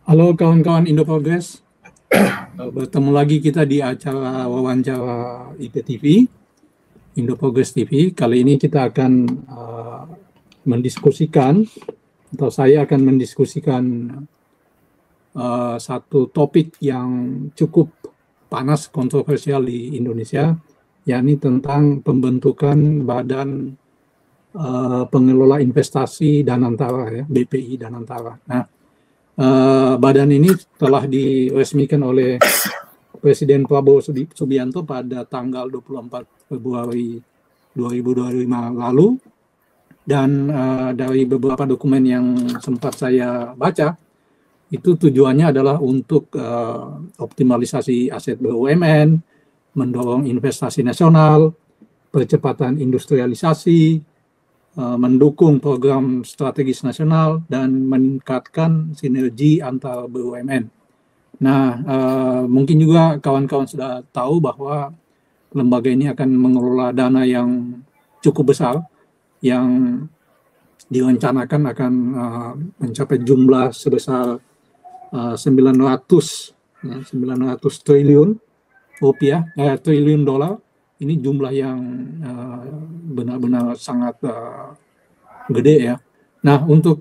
Halo kawan-kawan Indo Progress, bertemu lagi kita di acara wawancara IPTV, Indo Progress TV. Kali ini kita akan mendiskusikan, atau saya akan mendiskusikan satu topik yang cukup panas, kontroversial di Indonesia, yakni tentang pembentukan Badan Pengelola Investasi Danantara, ya, BPI Danantara. Nah, badan ini telah diresmikan oleh Presiden Prabowo Subianto pada tanggal 24 Februari 2025 lalu, dan dari beberapa dokumen yang sempat saya baca, itu tujuannya adalah untuk optimalisasi aset BUMN, mendorong investasi nasional, percepatan industrialisasi, mendukung program strategis nasional, dan meningkatkan sinergi antar BUMN. Nah, mungkin juga kawan-kawan sudah tahu bahwa lembaga ini akan mengelola dana yang cukup besar, yang direncanakan akan mencapai jumlah sebesar 900 triliun rupiah, triliun dolar. Ini jumlah yang benar-benar sangat gede, ya. Nah, untuk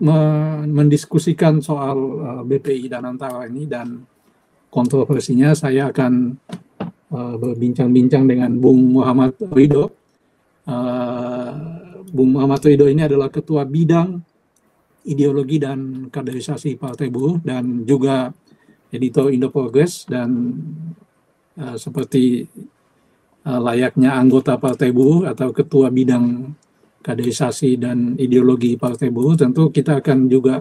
mendiskusikan soal BPI Danantara ini dan kontroversinya, saya akan berbincang-bincang dengan Bung Muhammad Ridho. Bung Muhammad Ridho ini adalah Ketua Bidang Ideologi dan Kaderisasi Partai Buruh dan juga editor Indo Progress, dan seperti layaknya anggota Partai Buruh atau Ketua Bidang Kaderisasi dan Ideologi Partai Buruh, tentu kita akan juga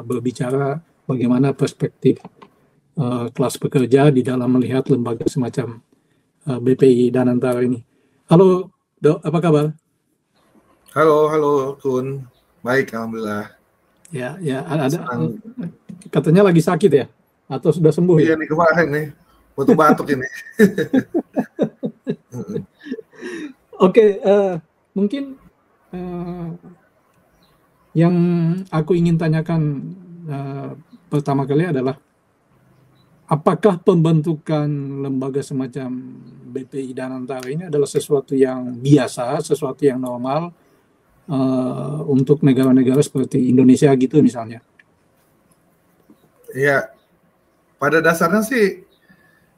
berbicara bagaimana perspektif kelas pekerja di dalam melihat lembaga semacam BPI Danantara ini. Halo, Dok, apa kabar? Halo, Kun. Baik, alhamdulillah. Ya, ada. Katanya lagi sakit ya? Atau sudah sembuh? Iya, nih kemarin nih, batuk-batuk ini. Oke, mungkin yang aku ingin tanyakan pertama kali adalah, apakah pembentukan lembaga semacam BPI Danantara ini adalah sesuatu yang biasa, sesuatu yang normal untuk negara-negara seperti Indonesia gitu misalnya? Ya, pada dasarnya sih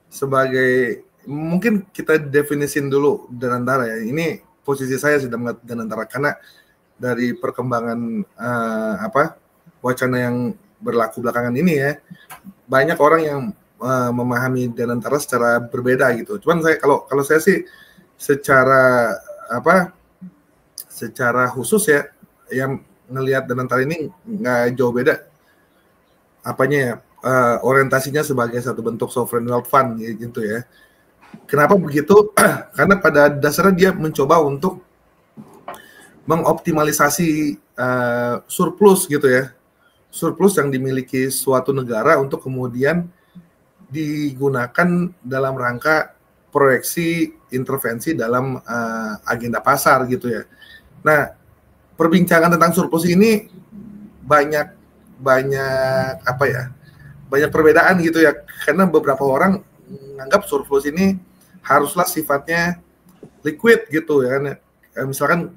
sebagai, mungkin kita definisin dulu Danantara ya. Ini posisi saya sudah melihat Danantara karena dari perkembangan wacana yang berlaku belakangan ini ya, banyak orang yang memahami Danantara secara berbeda gitu. Cuman saya kalau saya sih secara khusus ya, yang ngelihat Danantara ini nggak jauh beda orientasinya sebagai satu bentuk sovereign wealth fund gitu ya. Kenapa begitu? Karena pada dasarnya dia mencoba untuk mengoptimalisasi surplus gitu ya, surplus yang dimiliki suatu negara untuk kemudian digunakan dalam rangka proyeksi intervensi dalam agenda pasar gitu ya. Nah, perbincangan tentang surplus ini banyak perbedaan gitu ya, karena beberapa orang menganggap surplus ini haruslah sifatnya liquid gitu ya kan. Misalkan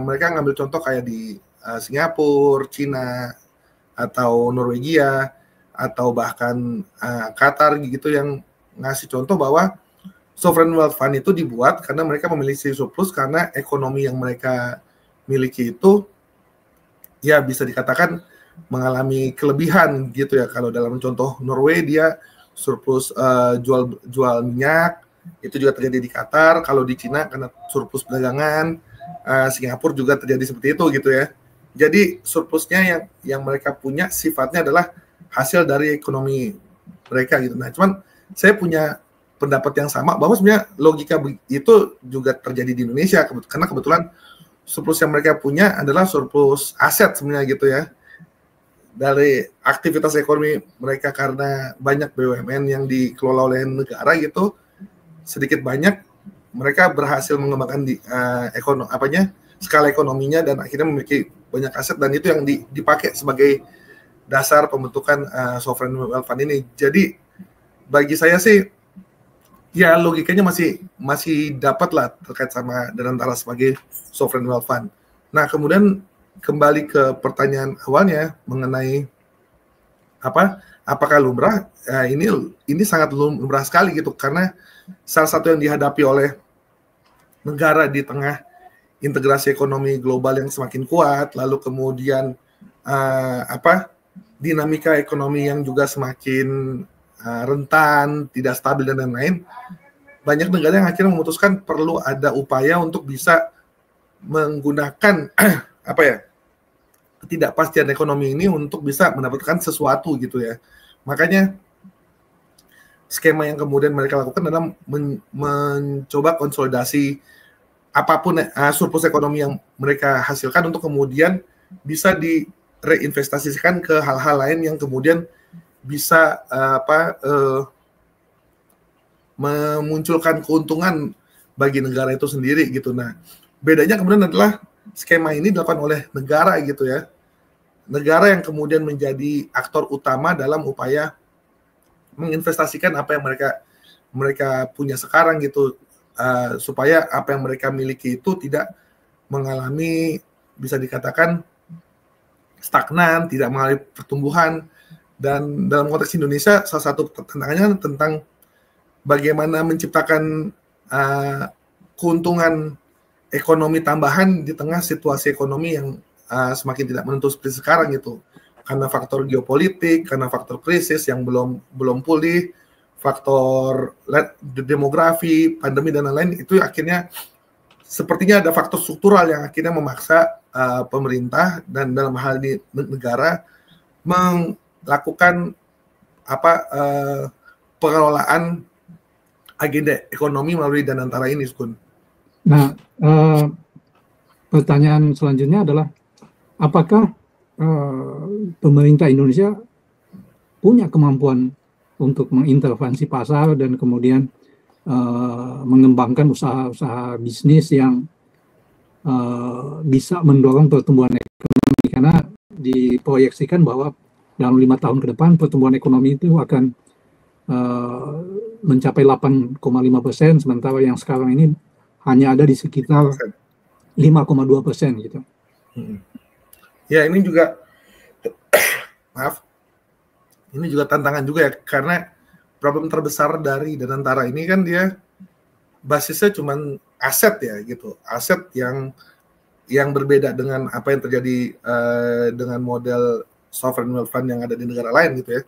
mereka ngambil contoh kayak di Singapura, Cina, atau Norwegia, atau bahkan Qatar gitu, yang ngasih contoh bahwa sovereign wealth fund itu dibuat karena mereka memiliki surplus karena ekonomi yang mereka miliki itu ya bisa dikatakan mengalami kelebihan gitu ya. Kalau dalam contoh Norway dia surplus jual minyak, itu juga terjadi di Qatar. Kalau di Cina karena surplus perdagangan, Singapura juga terjadi seperti itu gitu ya. Jadi surplusnya yang mereka punya sifatnya adalah hasil dari ekonomi mereka gitu. Nah, cuman saya punya pendapat yang sama bahwa sebenarnya logika itu juga terjadi di Indonesia, karena kebetulan surplus yang mereka punya adalah surplus aset sebenarnya gitu ya, dari aktivitas ekonomi mereka, karena banyak BUMN yang dikelola oleh negara gitu. Sedikit banyak mereka berhasil mengembangkan skala ekonominya dan akhirnya memiliki banyak aset, dan itu yang dipakai sebagai dasar pembentukan sovereign wealth fund ini. Jadi bagi saya sih ya logikanya masih dapat lah terkait sama Danantara sebagai sovereign wealth fund. Nah, kemudian kembali ke pertanyaan awalnya mengenai apakah lumrah? Ini sangat lumrah sekali gitu, karena salah satu yang dihadapi oleh negara di tengah integrasi ekonomi global yang semakin kuat, lalu kemudian dinamika ekonomi yang juga semakin rentan, tidak stabil dan lain-lain. Banyak negara yang akhirnya memutuskan perlu ada upaya untuk bisa menggunakan ketidakpastian ekonomi ini untuk bisa mendapatkan sesuatu gitu ya. Makanya skema yang kemudian mereka lakukan adalah mencoba konsolidasi apapun surplus ekonomi yang mereka hasilkan untuk kemudian bisa direinvestasikan ke hal-hal lain yang kemudian bisa memunculkan keuntungan bagi negara itu sendiri gitu. Nah, bedanya kemudian adalah skema ini dilakukan oleh negara gitu ya. Negara yang kemudian menjadi aktor utama dalam upaya menginvestasikan apa yang mereka punya sekarang gitu, supaya apa yang mereka miliki itu tidak mengalami, bisa dikatakan stagnan, tidak mengalami pertumbuhan. Dan dalam konteks Indonesia, salah satu tantangannya tentang bagaimana menciptakan keuntungan ekonomi tambahan di tengah situasi ekonomi yang semakin tidak menentu seperti sekarang gitu, karena faktor geopolitik, karena faktor krisis yang belum pulih, faktor demografi, pandemi dan lain-lain. Itu akhirnya sepertinya ada faktor struktural yang akhirnya memaksa pemerintah dan dalam hal ini negara melakukan pengelolaan agenda ekonomi melalui Danantara ini, Skun. Nah, pertanyaan selanjutnya adalah apakah pemerintah Indonesia punya kemampuan untuk mengintervensi pasar dan kemudian mengembangkan usaha-usaha bisnis yang bisa mendorong pertumbuhan ekonomi, karena diproyeksikan bahwa dalam 5 tahun ke depan pertumbuhan ekonomi itu akan mencapai 8,5%, sementara yang sekarang ini hanya ada di sekitar 5,2% gitu. Ya, ini juga ini juga tantangan juga ya, karena problem terbesar dari Danantara ini kan dia basisnya cuman aset ya gitu, aset yang berbeda dengan apa yang terjadi dengan model sovereign wealth fund yang ada di negara lain gitu ya.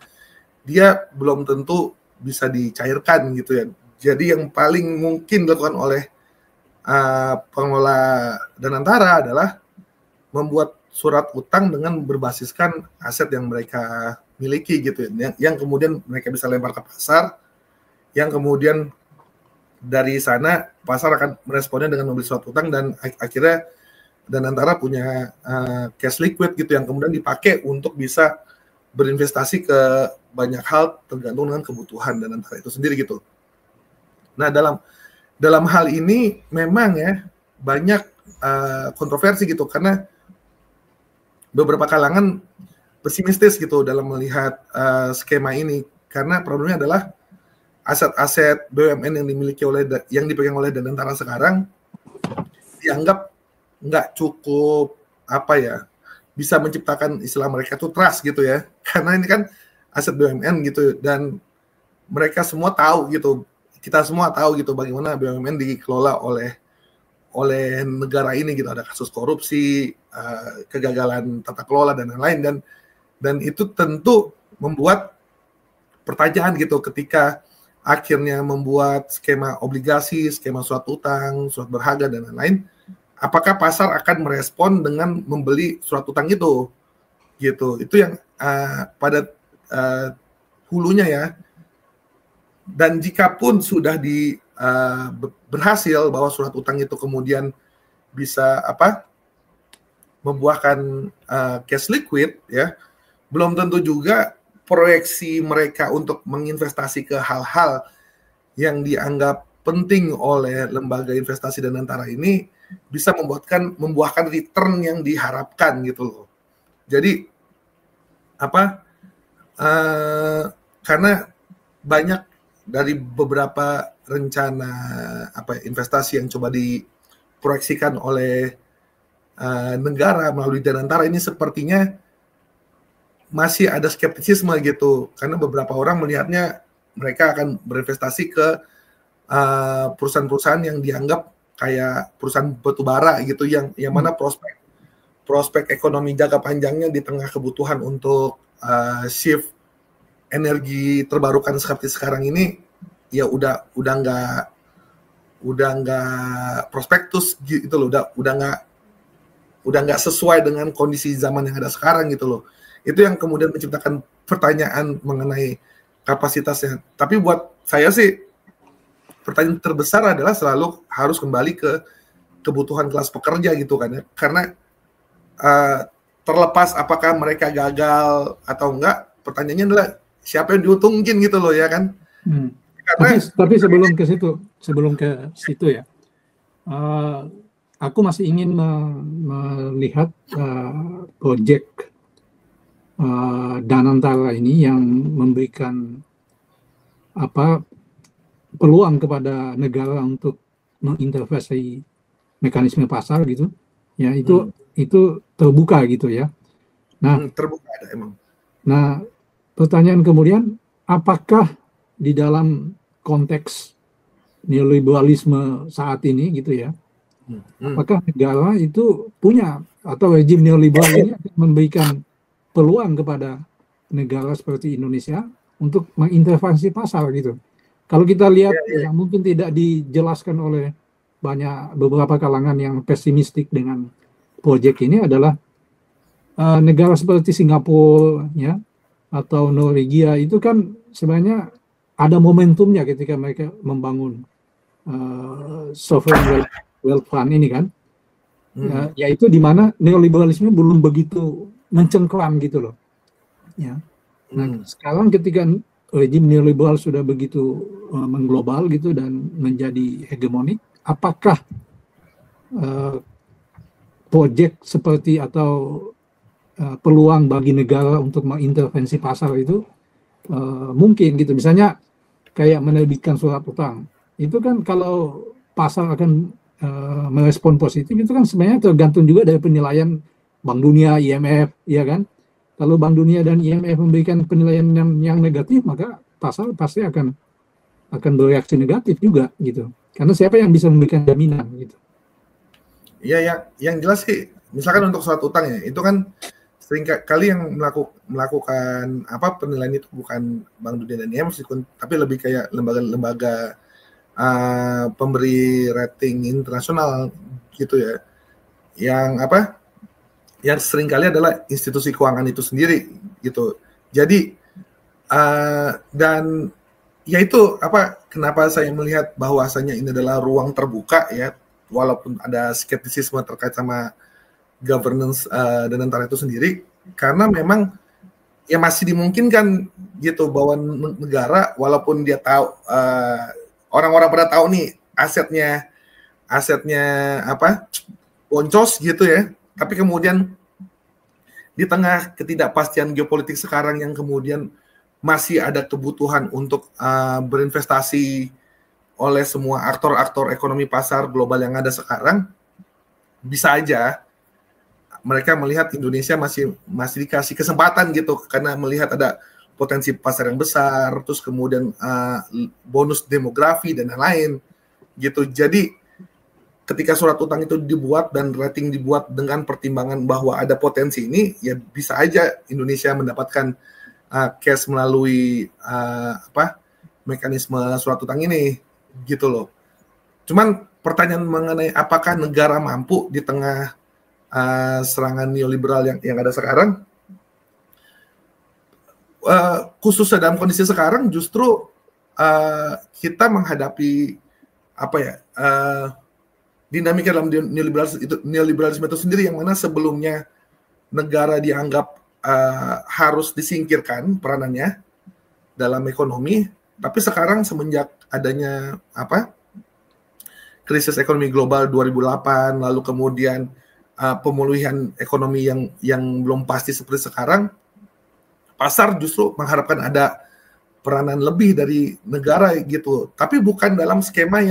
Dia belum tentu bisa dicairkan gitu ya. Jadi yang paling mungkin dilakukan oleh pengelola Danantara adalah membuat surat utang dengan berbasiskan aset yang mereka miliki gitu ya, yang kemudian mereka bisa lempar ke pasar, yang kemudian dari sana pasar akan meresponnya dengan membeli surat utang, dan akhirnya Danantara punya cash liquid gitu yang kemudian dipakai untuk bisa berinvestasi ke banyak hal tergantung dengan kebutuhan Danantara itu sendiri gitu. Nah, dalam hal ini memang ya banyak kontroversi gitu, karena beberapa kalangan pesimistis gitu dalam melihat skema ini, karena problemnya adalah aset-aset BUMN yang dipegang oleh Danantara sekarang dianggap nggak cukup bisa menciptakan istilah mereka tuh trust gitu ya, karena ini kan aset BUMN gitu, dan mereka semua tahu gitu, kita semua tahu gitu bagaimana BUMN dikelola oleh negara ini gitu. Ada kasus korupsi, kegagalan tata kelola dan lain-lain, dan itu tentu membuat pertanyaan gitu ketika akhirnya membuat skema obligasi, skema surat utang, surat berharga dan lain-lain. Apakah pasar akan merespon dengan membeli surat utang itu gitu? Itu yang pada hulunya ya. Dan jika pun sudah berhasil bahwa surat utang itu kemudian bisa membuahkan cash liquid ya, belum tentu juga proyeksi mereka untuk menginvestasi ke hal-hal yang dianggap penting oleh lembaga investasi Danantara ini bisa membuahkan return yang diharapkan gitu loh. Jadi apa karena banyak dari beberapa rencana investasi yang coba diproyeksikan oleh negara melalui Danantara ini sepertinya masih ada skeptisisme gitu, karena beberapa orang melihatnya mereka akan berinvestasi ke perusahaan-perusahaan yang dianggap kayak perusahaan batubara gitu, yang mana prospek ekonomi jangka panjangnya di tengah kebutuhan untuk shift energi terbarukan seperti sekarang ini ya udah nggak prospektus gitu loh, udah nggak sesuai dengan kondisi zaman yang ada sekarang gitu loh. Itu yang kemudian menciptakan pertanyaan mengenai kapasitasnya. Tapi buat saya sih pertanyaan terbesar adalah selalu harus kembali ke kebutuhan kelas pekerja gitu kan ya. Karena terlepas apakah mereka gagal atau enggak, pertanyaannya adalah siapa yang diuntungin gitu loh ya kan. Karena, tapi sebelum ke situ ya, aku masih ingin melihat proyek Danantara ini yang memberikan peluang kepada negara untuk mengintervensi mekanisme pasar gitu ya, itu terbuka gitu ya. Nah, terbuka ada emang. Nah, pertanyaan kemudian, apakah di dalam konteks neoliberalisme saat ini gitu ya, apakah negara itu punya atau rejim neoliberal ini akan memberikan peluang kepada negara seperti Indonesia untuk mengintervensi pasar gitu. Kalau kita lihat yang mungkin tidak dijelaskan oleh beberapa kalangan yang pesimistik dengan proyek ini adalah negara seperti Singapura ya atau Norwegia itu kan sebenarnya ada momentumnya ketika mereka membangun sovereign wealth fund ini kan, yaitu di mana neoliberalisme belum begitu mencengkram gitu loh. Ya. Nah, sekarang ketika rejim neoliberal sudah begitu mengglobal gitu dan menjadi hegemonik, apakah proyek seperti atau peluang bagi negara untuk mengintervensi pasar itu mungkin gitu, misalnya kayak menerbitkan surat utang itu kan kalau pasar akan merespon positif itu kan sebenarnya tergantung juga dari penilaian Bank Dunia, IMF, ya kan. Kalau Bank Dunia dan IMF memberikan penilaian yang negatif, maka pasar pasti akan bereaksi negatif juga gitu. Karena siapa yang bisa memberikan jaminan gitu. Iya, yang jelas sih, misalkan untuk surat utang ya, itu kan sering kali yang melakukan penilaian itu bukan Bank Dunia dan IMF, tapi lebih kayak lembaga-lembaga pemberi rating internasional gitu ya. Yang sering kali adalah institusi keuangan itu sendiri gitu. Jadi dan ya itu kenapa saya melihat bahwasanya ini adalah ruang terbuka ya, walaupun ada skeptisisme terkait sama governance Danantara itu sendiri, karena memang ya masih dimungkinkan gitu bahwa negara walaupun dia tahu orang-orang pada tahu nih asetnya boncos gitu ya, tapi kemudian di tengah ketidakpastian geopolitik sekarang yang kemudian masih ada kebutuhan untuk berinvestasi oleh semua aktor-aktor ekonomi pasar global yang ada sekarang, bisa aja mereka melihat Indonesia masih dikasih kesempatan gitu, karena melihat ada potensi pasar yang besar, terus kemudian bonus demografi dan lain-lain gitu. Jadi ketika surat utang itu dibuat dan rating dibuat dengan pertimbangan bahwa ada potensi ini, ya bisa aja Indonesia mendapatkan cash melalui mekanisme surat utang ini gitu loh. Cuman pertanyaan mengenai apakah negara mampu di tengah serangan neoliberal yang ada sekarang, khususnya dalam kondisi sekarang justru kita menghadapi dinamika dalam neoliberalisme itu sendiri, yang mana sebelumnya negara dianggap harus disingkirkan peranannya dalam ekonomi, tapi sekarang semenjak adanya krisis ekonomi global 2008, lalu kemudian pemulihan ekonomi yang belum pasti seperti sekarang, pasar justru mengharapkan ada peranan lebih dari negara gitu, tapi bukan dalam skema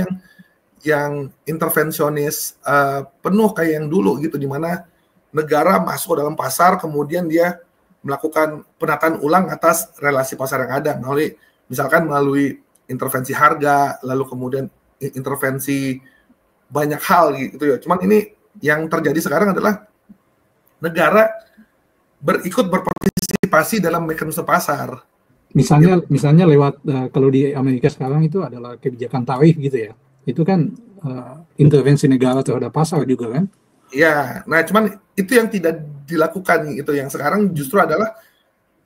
yang intervensionis penuh kayak yang dulu gitu, di mana negara masuk dalam pasar kemudian dia melakukan penataan ulang atas relasi pasar yang ada melalui intervensi harga, lalu kemudian intervensi banyak hal gitu ya. Cuman ini yang terjadi sekarang adalah negara ikut berpartisipasi dalam mekanisme pasar. Misalnya lewat kalau di Amerika sekarang itu adalah kebijakan tarif gitu ya. Itu kan intervensi negara terhadap pasar juga kan? Ya, nah cuman itu yang tidak dilakukan gitu. Yang sekarang justru adalah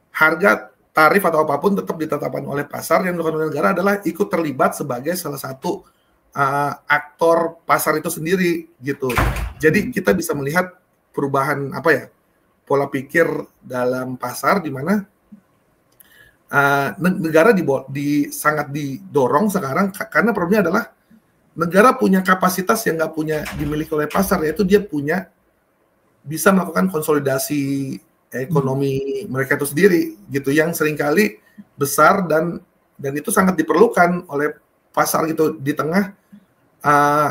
harga, tarif atau apapun tetap ditetapkan oleh pasar. Yang dilakukan oleh negara adalah ikut terlibat sebagai salah satu aktor pasar itu sendiri gitu. Jadi kita bisa melihat perubahan pola pikir dalam pasar, di mana negara sangat didorong sekarang, karena problemnya adalah negara punya kapasitas yang nggak punya dimiliki oleh pasar, yaitu dia bisa melakukan konsolidasi ekonomi mereka itu sendiri gitu, yang seringkali besar dan itu sangat diperlukan oleh pasar gitu, di tengah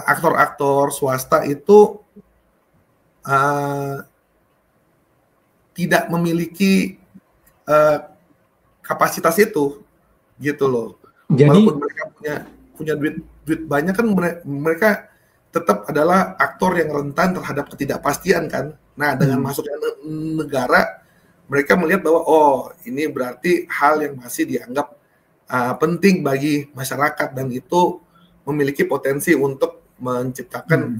aktor-aktor swasta itu tidak memiliki kapasitas itu gitu loh. Jadi, walaupun mereka punya duit banyak kan, mereka tetap adalah aktor yang rentan terhadap ketidakpastian kan. Nah, dengan masuknya negara, mereka melihat bahwa ini berarti hal yang masih dianggap penting bagi masyarakat, dan itu memiliki potensi untuk menciptakan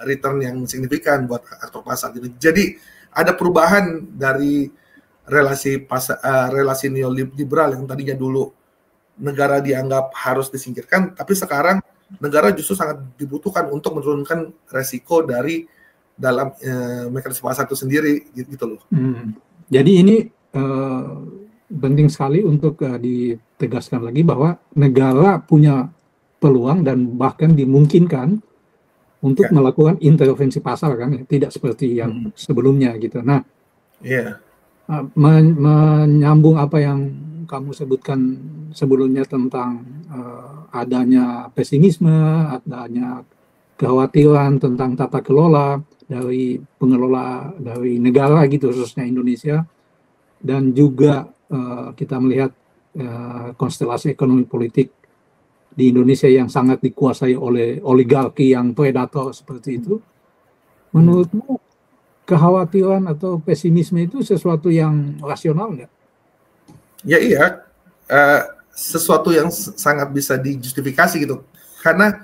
return yang signifikan buat aktor pasar gitu. Jadi ada perubahan dari relasi neoliberal yang tadinya dulu negara dianggap harus disingkirkan, tapi sekarang negara justru sangat dibutuhkan untuk menurunkan resiko dari dalam mekanisme pasar itu sendiri gitu loh. Jadi ini penting sekali untuk ditegaskan lagi bahwa negara punya peluang dan bahkan dimungkinkan untuk melakukan intervensi pasar kan, tidak seperti yang sebelumnya gitu. Nah, menyambung apa yang kamu sebutkan sebelumnya tentang adanya pesimisme, adanya kekhawatiran tentang tata kelola dari pengelola dari negara gitu, khususnya Indonesia, dan juga kita melihat konstelasi ekonomi politik di Indonesia yang sangat dikuasai oleh oligarki yang predator seperti itu. Menurutmu kekhawatiran atau pesimisme itu sesuatu yang rasional nggak? Ya iya, sesuatu yang sangat bisa dijustifikasi gitu, karena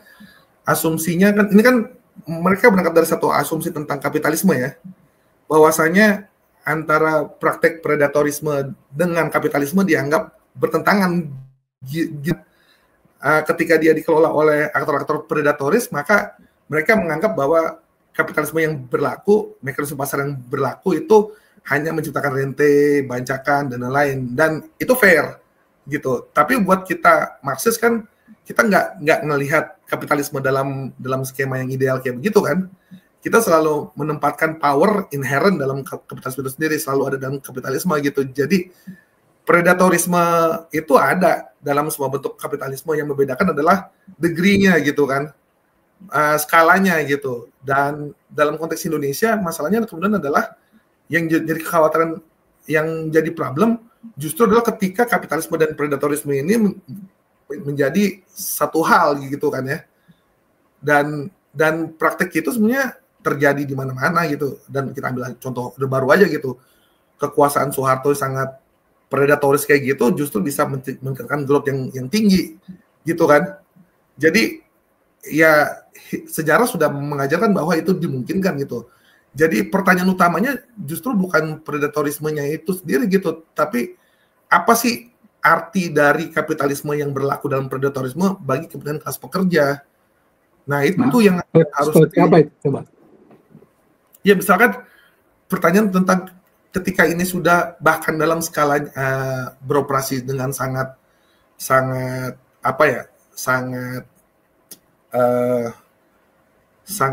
asumsinya kan, ini kan mereka berangkat dari satu asumsi tentang kapitalisme ya, bahwasanya antara praktek predatorisme dengan kapitalisme dianggap bertentangan. Ketika dia dikelola oleh aktor-aktor predatoris, maka mereka menganggap bahwa kapitalisme yang berlaku, mekanisme pasar yang berlaku itu hanya menciptakan rente, bancakan, dan lain-lain, dan itu fair gitu. Tapi buat kita Marxis kan, kita nggak melihat kapitalisme dalam skema yang ideal kayak begitu kan. Kita selalu menempatkan power inherent dalam kapitalisme itu sendiri, selalu ada dalam kapitalisme gitu. Jadi predatorisme itu ada dalam semua bentuk kapitalisme, yang membedakan adalah degree-nya gitu kan, skalanya gitu. Dan dalam konteks Indonesia, masalahnya kemudian adalah yang jadi kekhawatiran, yang jadi problem justru adalah ketika kapitalisme dan predatorisme ini menjadi satu hal gitu kan ya. Dan praktek itu sebenarnya terjadi di mana-mana gitu. Dan kita ambil contoh baru aja gitu, kekuasaan Soeharto sangat predatoris kayak gitu, justru bisa meningkatkan growth yang tinggi gitu kan. Jadi ya sejarah sudah mengajarkan bahwa itu dimungkinkan gitu. Jadi pertanyaan utamanya justru bukan predatorismenya itu sendiri gitu, tapi apa sih arti dari kapitalisme yang berlaku dalam predatorisme bagi kepentingan kelas pekerja. Nah itu tuh yang harus apa itu coba? Ya misalkan pertanyaan tentang ketika ini sudah bahkan dalam skala beroperasi dengan sangat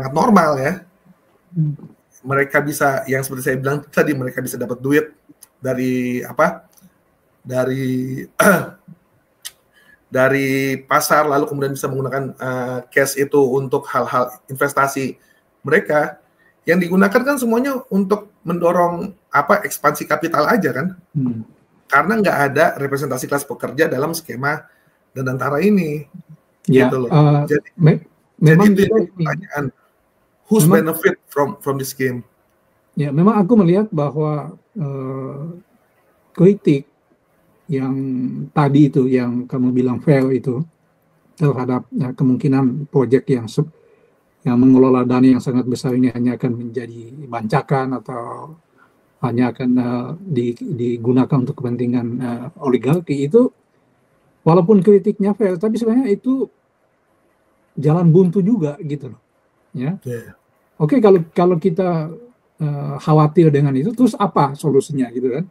normal ya. Mereka bisa, yang seperti saya bilang tadi, mereka bisa dapat duit dari dari dari pasar, lalu kemudian bisa menggunakan cash itu untuk hal-hal investasi mereka, yang digunakan kan semuanya untuk mendorong ekspansi kapital aja kan, karena nggak ada representasi kelas pekerja dalam skema Danantara ini, ya, gitu loh. Jadi memang itu juga pertanyaan, who's benefit from this game? Ya, memang aku melihat bahwa kritik yang tadi itu, yang kamu bilang fair itu, terhadap kemungkinan proyek yang mengelola dana yang sangat besar ini hanya akan menjadi bancakan atau hanya akan digunakan untuk kepentingan oligarki, itu walaupun kritiknya fair, tapi sebenarnya itu jalan buntu juga gitu loh, ya. Oke, kalau kita khawatir dengan itu, terus apa solusinya gitu kan?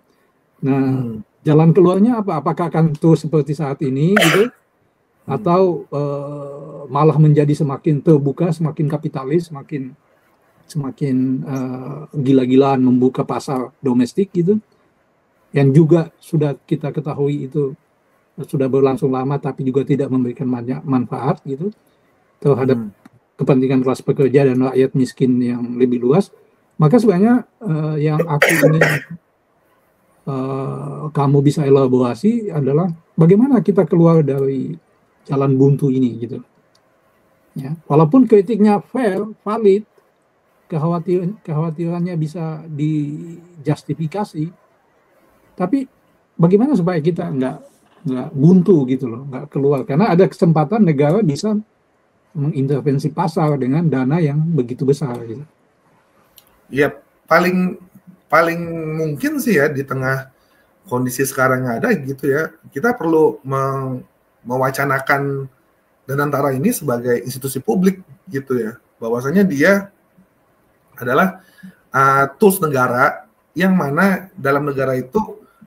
Nah, jalan keluarnya apa? Apakah akan terus seperti saat ini gitu, atau malah menjadi semakin terbuka, semakin kapitalis, semakin gila-gilaan membuka pasar domestik gitu, yang juga sudah kita ketahui itu sudah berlangsung lama tapi juga tidak memberikan banyak manfaat gitu terhadap kepentingan kelas pekerja dan rakyat miskin yang lebih luas. Maka sebenarnya yang aku ingin kamu bisa elaborasi adalah bagaimana kita keluar dari jalan buntu ini gitu. Ya, walaupun kritiknya fair, valid, kekhawatirannya bisa dijustifikasi, tapi bagaimana supaya kita nggak buntu gitu loh, nggak keluar, karena ada kesempatan negara bisa mengintervensi pasar dengan dana yang begitu besar gitu. Ya, paling mungkin sih ya di tengah kondisi sekarang yang ada gitu ya, kita perlu mewacanakan Danantara ini sebagai institusi publik gitu ya, bahwasanya dia adalah tools negara yang mana dalam negara itu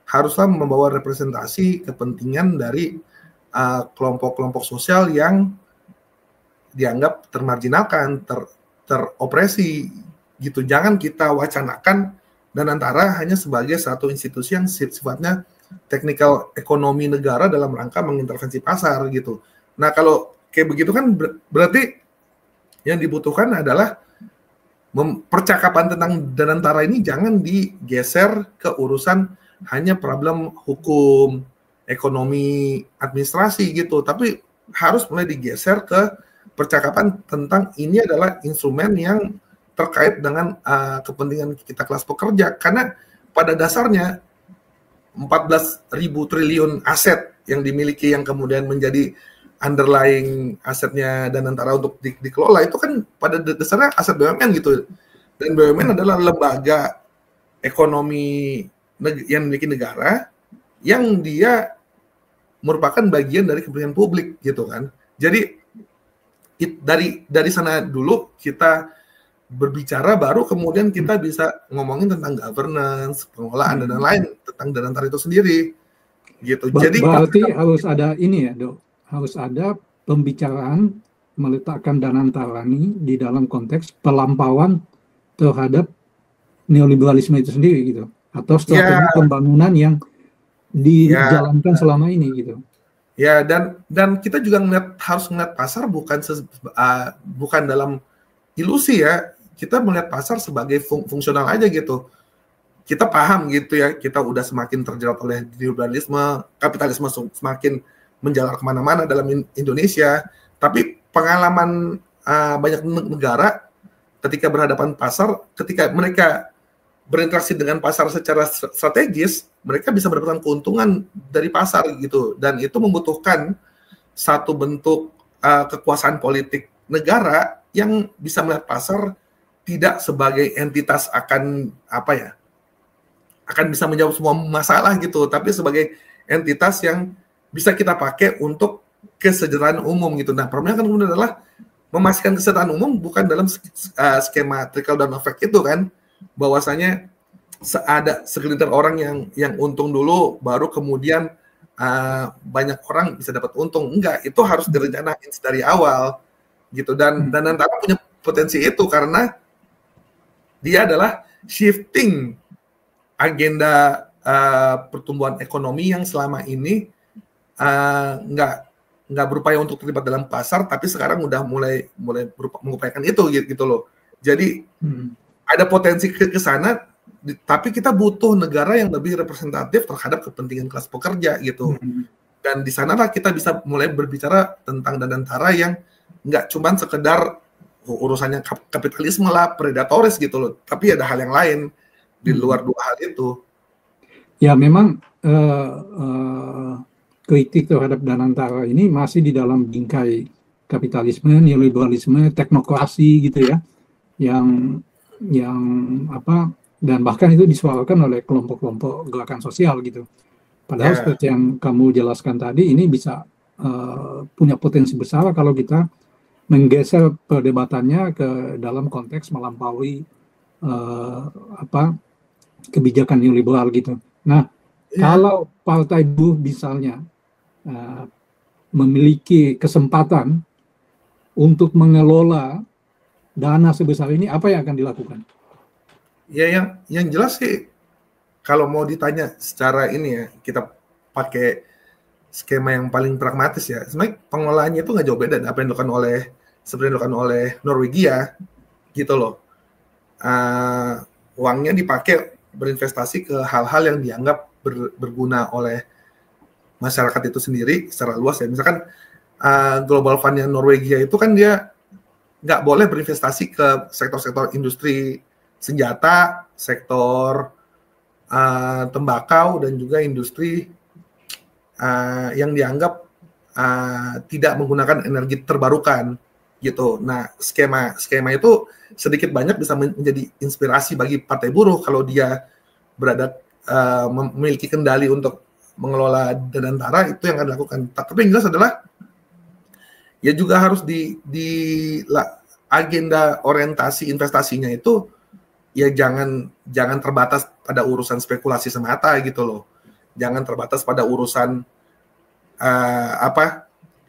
haruslah membawa representasi kepentingan dari kelompok-kelompok sosial yang dianggap termarginalkan, teropresi gitu. Jangan kita wacanakan Danantara hanya sebagai satu institusi yang sifatnya teknikal ekonomi negara dalam rangka mengintervensi pasar gitu. Nah, kalau kayak begitu kan berarti yang dibutuhkan adalah percakapan tentang Danantara ini jangan digeser ke urusan hanya problem hukum, ekonomi, administrasi gitu, tapi harus mulai digeser ke percakapan tentang ini adalah instrumen yang terkait dengan kepentingan kita kelas pekerja, karena pada dasarnya 14.000 triliun aset yang dimiliki yang kemudian menjadi underlying asetnya Danantara untuk dikelola itu kan pada dasarnya aset BUMN gitu, dan BUMN adalah lembaga ekonomi yang memiliki negara yang dia merupakan bagian dari kepentingan publik gitu kan. Jadi dari sana dulu kita berbicara, baru kemudian kita bisa ngomongin tentang governance, pengelolaan dan lain-lain tentang Danantara itu sendiri gitu. Jadi berarti harus ada ini ya, Dok. Harus ada pembicaraan meletakkan Danantara ini di dalam konteks pelampauan terhadap neoliberalisme itu sendiri gitu, atau strategi pembangunan yang dijalankan selama ini gitu. Ya, dan kita juga harus melihat pasar bukan dalam ilusi ya. Kita melihat pasar sebagai fungsional aja gitu. Kita paham gitu ya, kita udah semakin terjerat oleh neoliberalisme, kapitalisme semakin menjalar kemana-mana dalam Indonesia. Tapi pengalaman banyak negara ketika berhadapan pasar, ketika mereka berinteraksi dengan pasar secara strategis, mereka bisa mendapatkan keuntungan dari pasar gitu, dan itu membutuhkan satu bentuk kekuasaan politik negara yang bisa melihat pasar tidak sebagai entitas akan bisa menjawab semua masalah gitu, tapi sebagai entitas yang bisa kita pakai untuk kesejahteraan umum gitu. Nah, problemnya kan kemudian adalah memastikan kesejahteraan umum bukan dalam skema trickle down effect itu kan, bahwasanya ada segelintir orang yang untung dulu, baru kemudian banyak orang bisa dapat untung. Enggak, itu harus direncanain dari awal gitu. Dan Danantara punya potensi itu karena dia adalah shifting agenda pertumbuhan ekonomi yang selama ini nggak berupaya untuk terlibat dalam pasar, tapi sekarang udah mulai mengupayakan itu gitu loh. Jadi ada potensi ke sana, tapi kita butuh negara yang lebih representatif terhadap kepentingan kelas pekerja gitu. Dan di sanalah kita bisa mulai berbicara tentang Danantara yang nggak cuma sekedar urusannya kapitalisme lah, predatoris gitu loh, tapi ada hal yang lain di luar dua hal itu. Ya memang kritik terhadap Danantara ini masih di dalam bingkai kapitalisme, neoliberalisme, teknokrasi gitu ya, yang apa, dan bahkan itu disuarakan oleh kelompok-kelompok gerakan sosial gitu. Padahal seperti yang kamu jelaskan tadi, ini bisa punya potensi besar kalau kita menggeser perdebatannya ke dalam konteks melampaui kebijakan neoliberal gitu. Nah, kalau Partai Buruh misalnya memiliki kesempatan untuk mengelola dana sebesar ini, apa yang akan dilakukan? Ya, yang jelas sih, kalau mau ditanya secara ini ya, kita pakai skema yang paling pragmatis ya. Sebenarnya pengolahannya itu nggak jauh beda apa yang dilakukan oleh Norwegia gitu loh. Uangnya dipakai berinvestasi ke hal-hal yang dianggap berguna oleh masyarakat itu sendiri secara luas ya. Misalkan Global Fund yang Norwegia itu kan dia nggak boleh berinvestasi ke sektor-sektor industri senjata, sektor tembakau, dan juga industri yang dianggap tidak menggunakan energi terbarukan gitu. Nah, skema itu sedikit banyak bisa menjadi inspirasi bagi Partai Buruh kalau dia memiliki kendali untuk mengelola Danantara, itu yang akan dilakukan. Tapi yang jelas adalah ya juga harus di agenda orientasi investasinya itu ya jangan terbatas pada urusan spekulasi semata gitu loh. Jangan terbatas pada urusan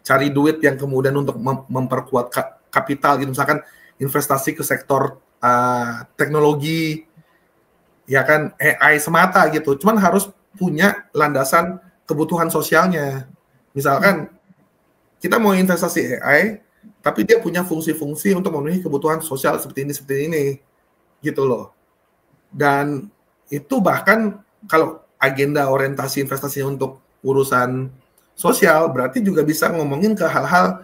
cari duit yang kemudian untuk memperkuat kapital gitu. Misalkan investasi ke sektor teknologi, ya kan, AI semata gitu. Cuman harus punya landasan kebutuhan sosialnya. Misalkan kita mau investasi AI, tapi dia punya fungsi-fungsi untuk memenuhi kebutuhan sosial seperti ini gitu loh. Dan itu bahkan kalau agenda orientasi investasinya untuk urusan sosial, berarti juga bisa ngomongin ke hal-hal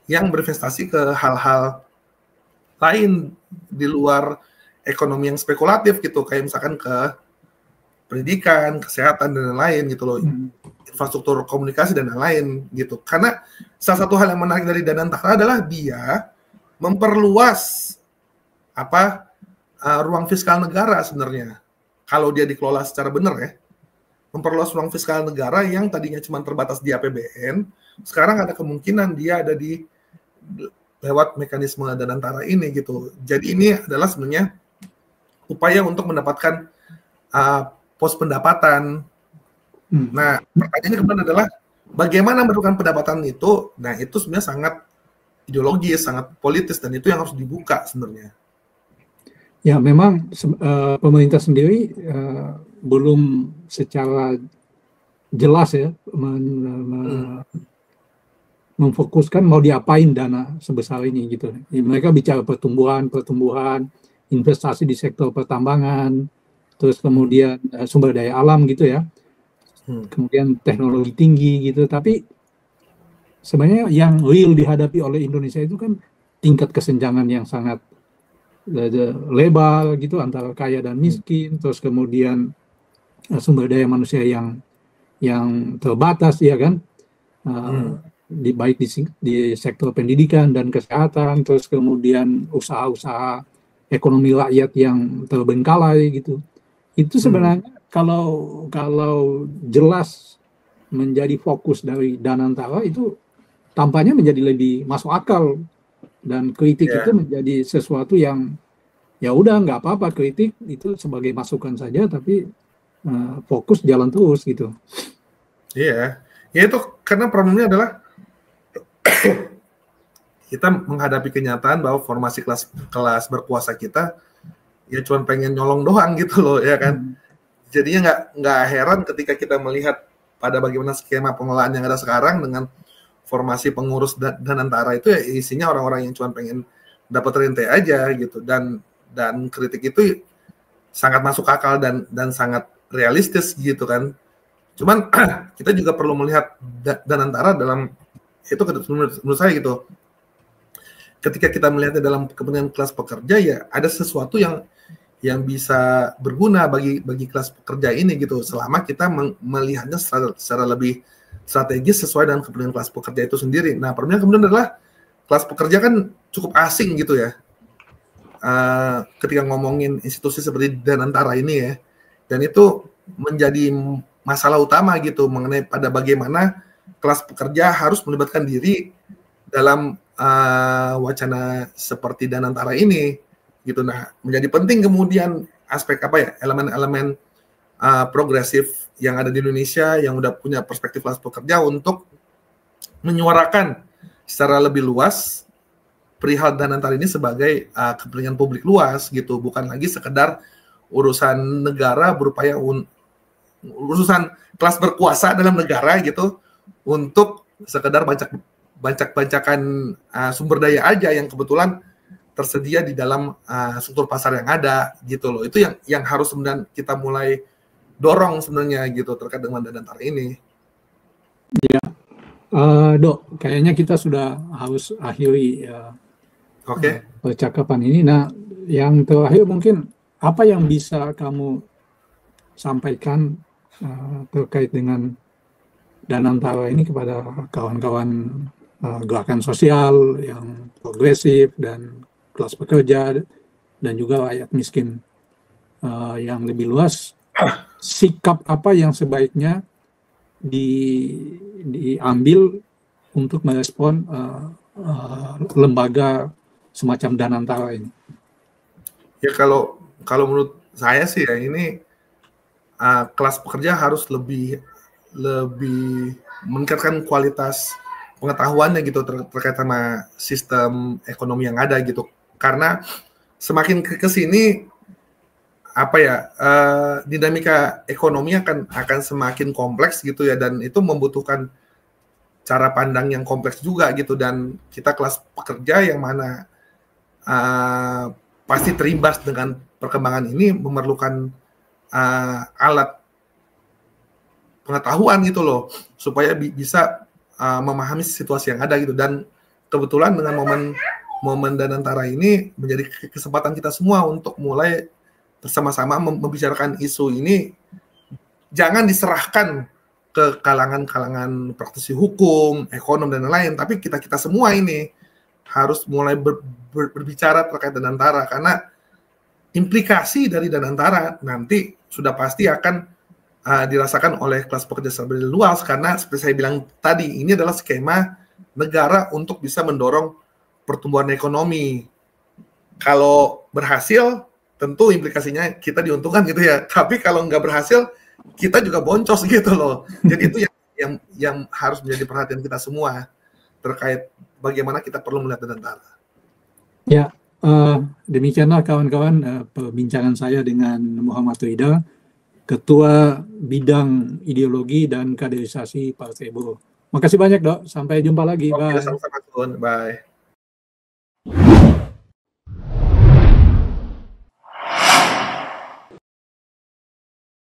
yang berinvestasi ke hal-hal lain di luar ekonomi yang spekulatif gitu, kayak misalkan ke pendidikan, kesehatan, dan lain-lain gitu loh, infrastruktur komunikasi dan lain-lain gitu. Karena salah satu hal yang menarik dari Danantara adalah dia memperluas ruang fiskal negara sebenarnya. Kalau dia dikelola secara benar ya, memperluas ruang fiskal negara yang tadinya cuma terbatas di APBN, sekarang ada kemungkinan dia ada di lewat mekanisme Danantara ini gitu. Jadi ini adalah sebenarnya upaya untuk mendapatkan pos pendapatan. Nah, pertanyaannya kemudian adalah bagaimana mendapatkan pendapatan itu? Nah, itu sebenarnya sangat ideologis, sangat politis, dan itu yang harus dibuka sebenarnya. Ya, memang pemerintah sendiri belum secara jelas ya memfokuskan mau diapain dana sebesar ini gitu. Mereka bicara pertumbuhan, investasi di sektor pertambangan, terus kemudian sumber daya alam gitu ya, kemudian teknologi tinggi gitu. Tapi sebenarnya yang real dihadapi oleh Indonesia itu kan tingkat kesenjangan yang sangat lebar gitu antara kaya dan miskin, terus kemudian sumber daya manusia yang terbatas ya kan, baik di sektor pendidikan dan kesehatan, terus kemudian usaha-usaha ekonomi rakyat yang terbengkalai gitu. Itu sebenarnya kalau jelas menjadi fokus dari Danantara, itu tampaknya menjadi lebih masuk akal. Dan kritik itu menjadi sesuatu yang ya udah nggak apa-apa, kritik itu sebagai masukan saja, tapi fokus jalan terus gitu. Iya, ya itu karena problemnya adalah kita menghadapi kenyataan bahwa formasi kelas berkuasa kita ya cuma pengen nyolong doang gitu loh ya kan. jadinya nggak heran ketika kita melihat pada bagaimana skema pengelolaan yang ada sekarang dengan formasi pengurus Danantara itu ya isinya orang-orang yang cuma pengen dapat rente aja gitu, dan kritik itu sangat masuk akal dan sangat realistis gitu kan. Cuman kita juga perlu melihat Danantara dalam itu menurut saya gitu. Ketika kita melihatnya dalam kepentingan kelas pekerja, ya ada sesuatu yang bisa berguna bagi kelas pekerja ini gitu, selama kita melihatnya secara lebih strategis sesuai dengan kepentingan kelas pekerja itu sendiri. Nah, problemnya kemudian adalah kelas pekerja kan cukup asing gitu ya, ketika ngomongin institusi seperti Danantara ini ya, dan itu menjadi masalah utama gitu mengenai pada bagaimana kelas pekerja harus melibatkan diri dalam wacana seperti Danantara ini gitu. Nah, menjadi penting kemudian aspek apa ya, elemen-elemen progresif yang ada di Indonesia yang udah punya perspektif kelas pekerja untuk menyuarakan secara lebih luas perihal Danantara ini sebagai kepentingan publik luas gitu, bukan lagi sekedar urusan negara berupaya urusan kelas berkuasa dalam negara gitu untuk sekedar bancak-bancakan sumber daya aja yang kebetulan tersedia di dalam struktur pasar yang ada gitu loh. Itu yang harus sebenarnya kita mulai dorong sebenarnya gitu terkait dengan Danantara ini. Ya, Dok, kayaknya kita sudah harus akhiri percakapan ini. Nah, yang terakhir mungkin apa yang bisa kamu sampaikan terkait dengan Danantara ini kepada kawan-kawan gerakan sosial yang progresif dan kelas pekerja dan juga rakyat miskin yang lebih luas, sikap apa yang sebaiknya diambil untuk merespon lembaga semacam Danantara ini? Ya kalau menurut saya sih ya ini kelas pekerja harus lebih meningkatkan kualitas pengetahuannya gitu terkait sama sistem ekonomi yang ada gitu, karena semakin ke sini apa ya, dinamika ekonomi akan semakin kompleks gitu ya, dan itu membutuhkan cara pandang yang kompleks juga gitu, dan kita kelas pekerja yang mana pasti terimbas dengan perkembangan ini memerlukan alat pengetahuan gitu loh, supaya bisa memahami situasi yang ada gitu. Dan kebetulan dengan momen Danantara ini menjadi kesempatan kita semua untuk mulai bersama-sama membicarakan isu ini, jangan diserahkan ke kalangan praktisi hukum, ekonom dan lain-lain, tapi kita semua ini harus mulai berbicara terkait Danantara, karena implikasi dari Danantara nanti sudah pasti akan dirasakan oleh kelas pekerja secara luas, karena seperti saya bilang tadi, ini adalah skema negara untuk bisa mendorong pertumbuhan ekonomi. Kalau berhasil, tentu implikasinya kita diuntungkan gitu ya. Tapi kalau nggak berhasil, kita juga boncos gitu loh. Jadi itu yang harus menjadi perhatian kita semua terkait bagaimana kita perlu melihat Danantara. Ya, demikianlah kawan-kawan perbincangan saya dengan Muhammad Rida, Ketua Bidang Ideologi dan Kaderisasi Partai Buruh. Makasih banyak, Dok. Sampai jumpa lagi. Oke, Bye. sama-sama, Bye.